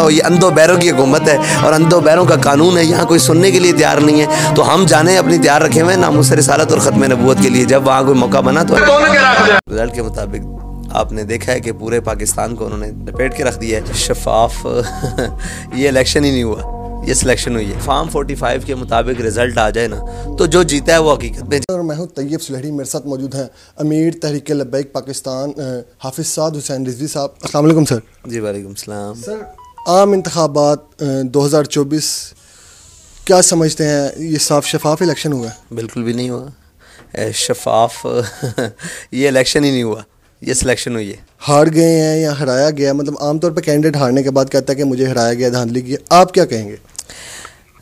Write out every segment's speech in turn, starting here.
ہو، یہ اندھوں بہروں کی حکومت ہے اور اندھوں بہروں کا قانون ہے، یہاں کوئی سننے کے لیے تیار نہیں ہے. تو ہم جانے اپنی تیار رکھے ہوئے ہیں ناموس رسالت اور ختم نبوت کے لیے. جب وہاں کوئی موقع بنا تو رزلٹ کے مطابق آپ نے دیکھا ہے کہ پورے پاکستان کو انہوں نے لپیٹ کے رکھ دیا ہے. شفاف یہ الیکشن ہی نہیں ہوا، یہ سلیکشن ہوئی ہے. فارم 45 کے مطابق رزلٹ آ جائے نا تو جو جیتا ہے وہ حقیقت میں. اور میں ہوں طیب سلہڑی، میرے ساتھ موجود ہیں امیر تحریک لبیک پاکستان حافظ سعد حسین رضوی صاحب. السلام علیکم سر. جی وعلیکم السلام. سر عام انتخابات 2024 کیا سمجھتے ہیں، یہ صاف شفاف الیکشن ہوا ہے؟ بالکل بھی نہیں ہوا شفاف یہ الیکشن ہی نہیں ہوا، یہ سلیکشن ہوئی ہے. ہار گئے ہیں یا ہرایا گیا؟ مطلب عام طور پہ کینڈیڈیٹ ہارنے کے بعد کہتا ہے کہ مجھے ہرایا گیا، دھاندلی کی. آپ کیا کہیں گے؟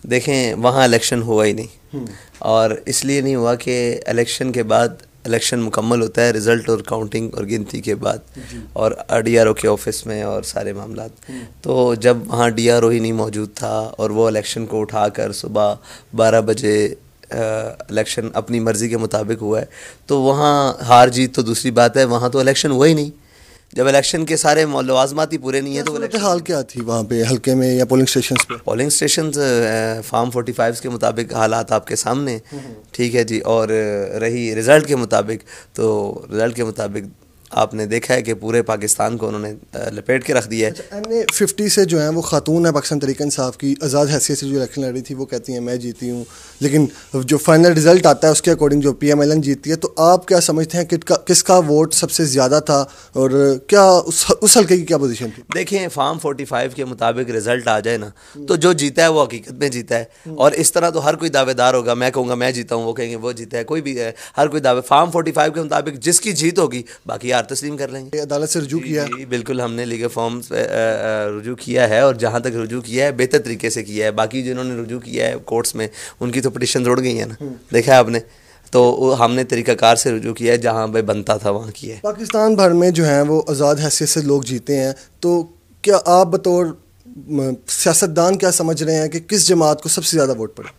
دیکھیں وہاں الیکشن ہوا ہی نہیں، اور اس لیے نہیں ہوا کہ الیکشن کے بعد الیکشن مکمل ہوتا ہے رزلٹ اور کاؤنٹنگ اور گنتی کے بعد، اور ڈی آر او کے آفس میں اور سارے معاملات. تو جب وہاں ڈی آر او ہی نہیں موجود تھا اور وہ الیکشن کو اٹھا کر صبح 12 بجے الیکشن اپنی مرضی کے مطابق ہوا ہے، تو وہاں ہار جیت تو دوسری بات ہے، وہاں تو الیکشن ہوا ہی نہیں. جب الیکشن کے سارے لوازمات ہی پورے نہیں ہیں تو صورتحال کیا تھی وہاں پہ حلقے میں یا پولنگ اسٹیشنز پہ؟ پولنگ اسٹیشنز فارم 45 کے مطابق حالات آپ کے سامنے، ٹھیک ہے جی. اور رہی رزلٹ کے مطابق، تو رزلٹ کے مطابق آپ نے دیکھا ہے کہ پورے پاکستان کو انہوں نے لپیٹ کے رکھ دیا ہے. MA 50 سے جو ہیں وہ خاتون ہے پاکستان تحریک انصاف کی، آزاد حیثیت سے جو الیکشن لڑ رہی تھی، وہ کہتی ہیں میں جیتی ہوں، لیکن جو فائنل رزلٹ آتا ہے اس کے اکارڈنگ جو PMLN جیتتی ہے. تو آپ کیا سمجھتے ہیں کہ کس کا ووٹ سب سے زیادہ تھا اور کیا اس حلقے کی کیا پوزیشن تھی؟ دیکھیں فارم 45 کے مطابق رزلٹ آ جائے نا تو جو جیتا ہے وہ حقیقت میں جیتا ہے. اور اس طرح تو ہر کوئی دعوے دار ہوگا، میں کہوں گا میں جیتا ہوں، وہ کہیں گے وہ جیتا ہے، کوئی بھی ہے، ہر کوئی دعوے. فارم 45 کے مطابق جس کی جیت ہوگی باقی یار تسلیم کر لیں گے. عدالت سے رجوع کیا ہے؟ بالکل ہم نے لیگل فارمز پہ رجوع کیا ہے، اور جہاں تک رجوع کیا ہے بہتر طریقے سے کیا ہے. باقی جنہوں نے رجوع کیا ہے کورٹس میں ان کی تو پٹیشنز اڑ گئی ہیں نا، دیکھا ہے آپ نے. تو ہم نے طریقہ کار سے رجوع کیا ہے، جہاں پہ بنتا تھا وہاں کیا ہے. پاکستان بھر میں جو ہیں وہ آزاد حیثیت سے لوگ جیتے ہیں، تو کیا آپ بطور سیاستدان کیا سمجھ رہے ہیں کہ کس جماعت کو سب سے زیادہ ووٹ پڑے؟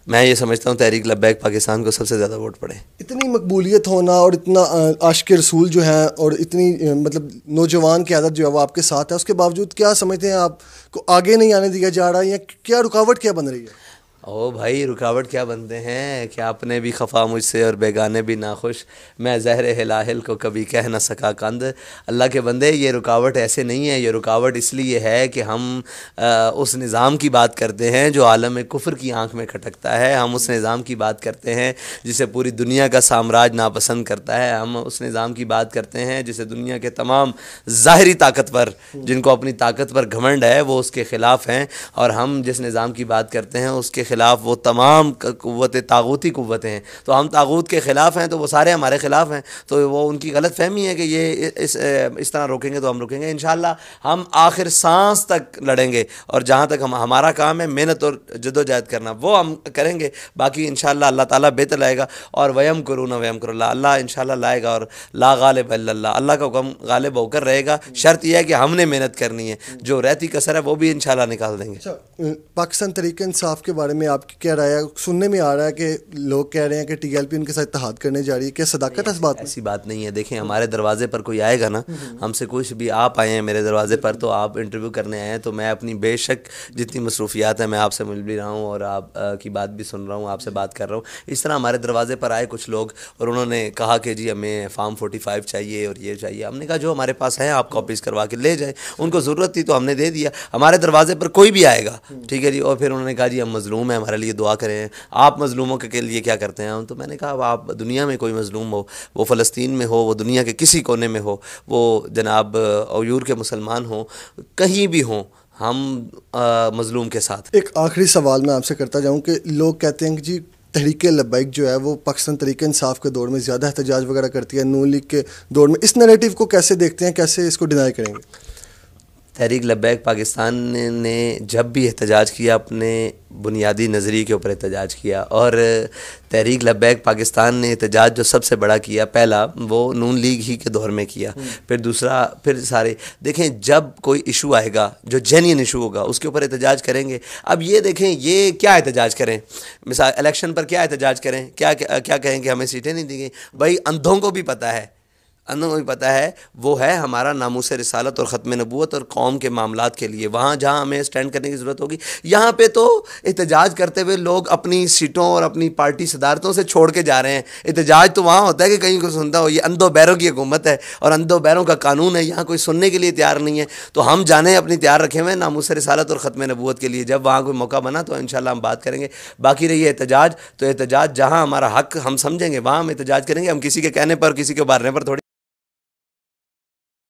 میں یہ سمجھتا ہوں تحریک لبیک پاکستان کو سب سے زیادہ ووٹ پڑے. اتنی مقبولیت ہونا اور اتنا عاشق رسول جو ہیں اور اتنی مطلب نوجوان قیادت جو ہے وہ آپ کے ساتھ ہے، اس کے باوجود کیا سمجھتے ہیں آپ کو آگے نہیں آنے دیا جا رہا ہے، یا کیا رکاوٹ کیا بن رہی ہے؟ او بھائی رکاوٹ کیا بنتے ہیں کہ اپنے بھی خفا مجھ سے اور بیگانے بھی ناخوش، میں زہر ہلاہل کو کبھی کہہ نہ سکا کند. اللہ کے بندے یہ رکاوٹ ایسے نہیں ہے، یہ رکاوٹ اس لیے ہے کہ ہم اس نظام کی بات کرتے ہیں جو عالم کفر کی آنکھ میں کھٹکتا ہے. ہم اس نظام کی بات کرتے ہیں جسے پوری دنیا کا سامراج ناپسند کرتا ہے. ہم اس نظام کی بات کرتے ہیں جسے دنیا کے تمام ظاہری طاقتور جن کو اپنی طاقت پر گھمنڈ ہے وہ اس کے خلاف ہیں. اور ہم جس نظام کی بات کرتے ہیں اس کے خلاف وہ تمام قوتیں طاغوتی قوتیں ہیں. تو ہم طاغوت کے خلاف ہیں تو وہ سارے ہمارے خلاف ہیں. تو وہ ان کی غلط فہمی ہے کہ یہ اس طرح روکیں گے تو ہم روکیں گے. انشاءاللہ ہم آخر سانس تک لڑیں گے، اور جہاں تک ہمارا کام ہے محنت اور جدوجہد کرنا وہ ہم کریں گے. باقی انشاءاللہ اللہ تعالیٰ بہتر لائے گا. اور ویم کرون ویم کر اللہ، اللہ انشاءاللہ لائے گا. اور لا غالب الا اللہ، اللہ کا حکم غالب ہو کر رہے گا. شرط یہ ہے کہ ہم نے محنت کرنی ہے، جو رہتی کسر ہے وہ بھی انشاءاللہ نکال دیں گے. پاکستان تحریک انصاف کے بارے میں آپ کی کیا رائے ہے؟ سننے میں آ رہا ہے کہ لوگ کہہ رہے ہیں کہ TLP ان کے ساتھ اتحاد کرنے جا رہی ہے، کیا صداقت ہے اس بات میں؟ ایسی بات نہیں ہے. دیکھیں ہمارے دروازے پر کوئی آئے گا نا، ہم سے کچھ بھی، آپ آئے ہیں میرے دروازے پر تو آپ انٹرویو کرنے آئے ہیں، تو میں اپنی بے شک جتنی مصروفیات ہیں میں آپ سے مل بھی رہا ہوں اور آپ کی بات بھی سن رہا ہوں، آپ سے بات کر رہا ہوں. اس طرح ہمارے دروازے پر آئے کچھ لوگ اور انہوں نے کہا کہ جی ہمیں فارم 45 چاہیے اور یہ چاہیے. ہم نے کہا جو ہمارے پاس ہے آپ کاپیز کروا کے لے جائیں. ان کو ضرورت تھی تو ہم نے دے دیا. ہمارے دروازے پر کوئی بھی آئے گا، ٹھیک ہے جی، اور پھر انہوں نے کہا جی ہم مظلوم ہیں، ہمارے لیے دعا کریں. آپ مظلوموں کے لیے کیا کرتے ہیں؟ تو میں نے کہا آپ دنیا میں کوئی مظلوم ہو، وہ فلسطین میں ہو، وہ دنیا کے کسی کونے میں ہو، وہ جناب اویور کے مسلمان ہوں، کہیں بھی ہوں، ہم مظلوم کے ساتھ. ایک آخری سوال میں آپ سے کرتا جاؤں کہ لوگ کہتے ہیں کہ جی تحریک لبیک جو ہے وہ پاکستان تحریک انصاف کے دور میں زیادہ احتجاج وغیرہ کرتی ہے نون لیگ کے دور میں. اس نیریٹیو کو کیسے دیکھتے ہیں، کیسے اس کو ڈینائی کریں گے؟ تحریک لبیک پاکستان نے جب بھی احتجاج کیا اپنے بنیادی نظریے کے اوپر احتجاج کیا. اور تحریک لبیک پاکستان نے احتجاج جو سب سے بڑا کیا، پہلا وہ نون لیگ ہی کے دور میں کیا، پھر دوسرا پھر سارے. دیکھیں جب کوئی ایشو آئے گا جو جینین ایشو ہوگا اس کے اوپر احتجاج کریں گے. اب یہ دیکھیں یہ کیا احتجاج کریں، مثال الیکشن پر کیا احتجاج کریں، کیا کہیں کہ ہمیں سیٹیں نہیں دی گئیں. بھائی اندھوں کو بھی پتہ ہے، اندھوں کو بھی پتہ ہے وہ ہے ہمارا ناموس رسالت اور ختم نبوت اور قوم کے معاملات کے لیے، وہاں جہاں ہمیں اسٹینڈ کرنے کی ضرورت ہوگی۔ یہاں پہ تو احتجاج کرتے ہوئے لوگ اپنی سیٹوں اور اپنی پارٹی صدارتوں سے چھوڑ کے جا رہے ہیں، احتجاج تو وہاں ہوتا ہے کہ کہیں کوئی سنتا ہو۔ یہ اندھوں بہروں کی حکومت ہے اور اندھوں بہروں کا قانون ہے، یہاں کوئی سننے کے لیے تیار نہیں ہے۔ تو ہم جانے اپنی تیار رکھے ہوئے ہیں ناموس رسالت اور ختم نبوت کے لیے، جب وہاں کوئی موقع بنا تو انشاءاللہ ہم بات کریں گے۔ باقی رہی احتجاج، تو احتجاج جہاں ہمارا حق ہم سمجھیں گے وہاں ہم احتجاج کریں گے، ہم کسی کے کہنے پر کسی کے ابھارنے پر تھوڑی